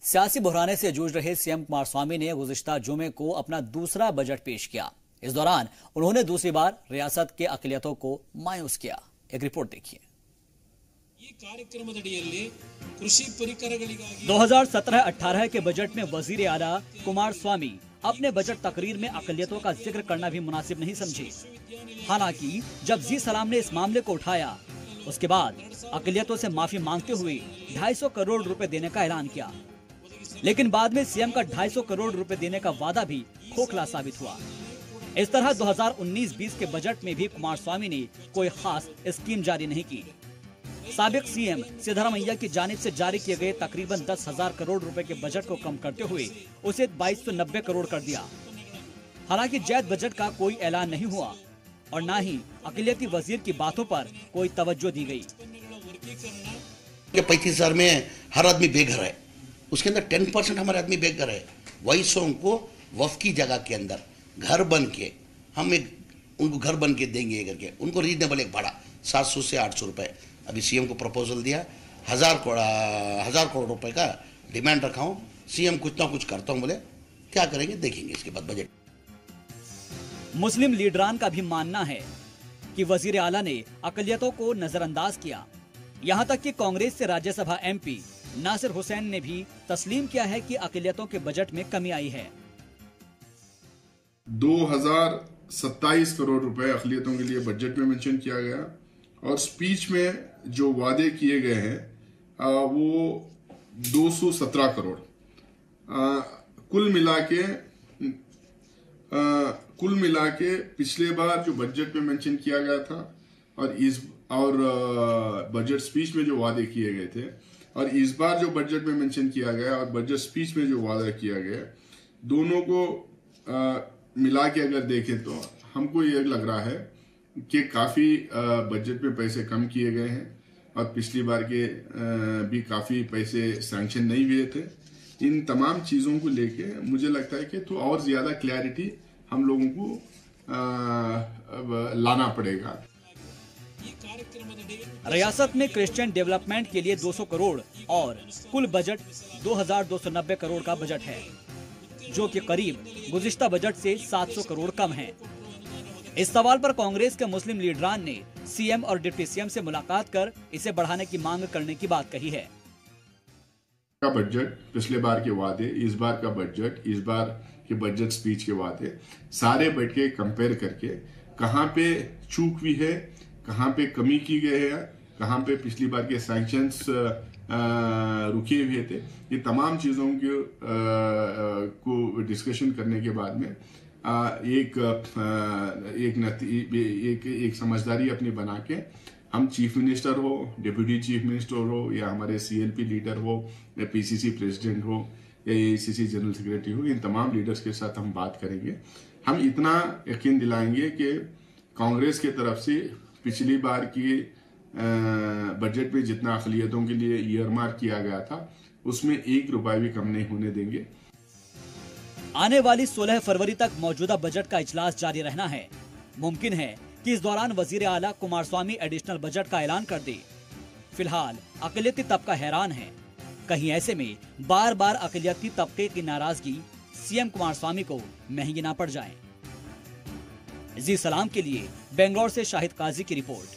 सियासी बहराने से जूझ रहे सीएम कुमार स्वामी ने गुज़िश्ता जुमे को अपना दूसरा बजट पेश किया। इस दौरान उन्होंने दूसरी बार रियासत के अक़लियतों को मायूस किया। एक रिपोर्ट देखिए। 2017-18 के बजट में वजीर आला कुमार स्वामी अपने बजट तकरीर में अक़लियतों का जिक्र करना भी मुनासिब नहीं समझे। हालांकि जब जी सलाम ने इस मामले को उठाया, उसके बाद अक़लियतों से माफी मांगते हुए 250 करोड़ रुपए देने का ऐलान किया, लेकिन बाद में सीएम का 250 करोड़ रुपए देने का वादा भी खोखला साबित हुआ। इस तरह 2019-20 के बजट में भी कुमार स्वामी ने कोई खास स्कीम जारी नहीं की। साबिक सीएम सिद्धरामैया की जानिब से जारी किए गए तकरीबन 10,000 करोड़ रुपए के बजट को कम करते हुए उसे 2290 करोड़ कर दिया। हालांकि जैद बजट का कोई ऐलान नहीं हुआ और न ही अक़लियती वजीर की बातों पर कोई तवज्जो दी गई। 35,000 में हर आदमी बेघर है, उसके अंदर 10% हमारे आदमी बेघर है। वही सो उनको वफ की जगह के अंदर घर बन के हम उनको घर बन के देंगे करके उनको रीजनेबल एक भाड़ा 700 से 800 रुपए अभी सीएम को प्रपोजल दिया। 1000 करोड़ रुपए का डिमांड रखा हूँ। सीएम कुछ ना कुछ करता हूँ, बोले क्या करेंगे देखेंगे इसके बाद बजट। मुस्लिम लीडरान का भी मानना है कि वजीर आला ने अक़लियतों को नजरअंदाज किया। यहाँ तक कि कांग्रेस से राज्यसभा एमपी नासिर हुसैन ने भी तस्लीम किया है कि अक़लियतों के बजट में कमी आई है। 2027 करोड़ रुपए अक़लियतों के लिए बजट में मेंशन किया गया और स्पीच में जो वादे किए गए हैं वो 217 करोड़। कुल मिला के पिछले बार जो बजट में मेंशन किया गया था और बजट स्पीच में जो वादे किए गए थे और इस बार जो बजट में मेंशन किया गया और बजट स्पीच में जो वादा किया गया, दोनों को मिला के अगर देखें तो हमको ये लग रहा है कि काफ़ी बजट में पैसे कम किए गए हैं और पिछली बार के भी काफ़ी पैसे सैंक्शन नहीं हुए थे। इन तमाम चीज़ों को लेके मुझे लगता है कि तो और ज़्यादा क्लैरिटी हम लोगों को लाना पड़ेगा। रियासत में क्रिश्चियन डेवलपमेंट के लिए 200 करोड़ और कुल बजट 2290 करोड़ का बजट है, जो कि करीब गुज़िश्ता बजट से 700 करोड़ कम है। इस सवाल पर कांग्रेस के मुस्लिम लीडरान ने सीएम और डिप्टी सीएम से मुलाकात कर इसे बढ़ाने की मांग करने की बात कही है। का बजट, पिछले बार के वादे, इस बार का बजट, इस बार के बजट स्पीच के वादे सारे बैठ के कंपेयर करके कहाँ पे चूक हुई है, कहाँ पे कमी की गई है, कहाँ पे पिछली बार के सैंक्शंस रुके हुए थे, ये तमाम चीज़ों को डिस्कशन करने के बाद में एक समझदारी अपनी बना के हम चीफ मिनिस्टर हो, डिप्टी चीफ मिनिस्टर हो या हमारे सीएलपी लीडर हो या पीसीसी प्रेसिडेंट हो या एआईसीसी जनरल सेक्रेटरी हो, इन तमाम लीडर्स के साथ हम बात करेंगे। हम इतना यकीन दिलाएंगे कि कांग्रेस के तरफ से पिछली बार की बजट में जितना अक़लियतों के लिए ईयरमार्क किया गया था उसमें 1 रुपया भी कम नहीं होने देंगे। आने वाली 16 फरवरी तक मौजूदा बजट का इजलास जारी रहना है। मुमकिन है कि इस दौरान वजीर आला कुमार स्वामी एडिशनल बजट का ऐलान कर दे। फिलहाल अक़लियती तबका हैरान है, कहीं ऐसे में बार बार अक़लियती तबके की नाराजगी सीएम कुमार स्वामी को महंगी ना पड़ जाए। जी सलाम के लिए बेंगलोर से शाहिद काजी की रिपोर्ट।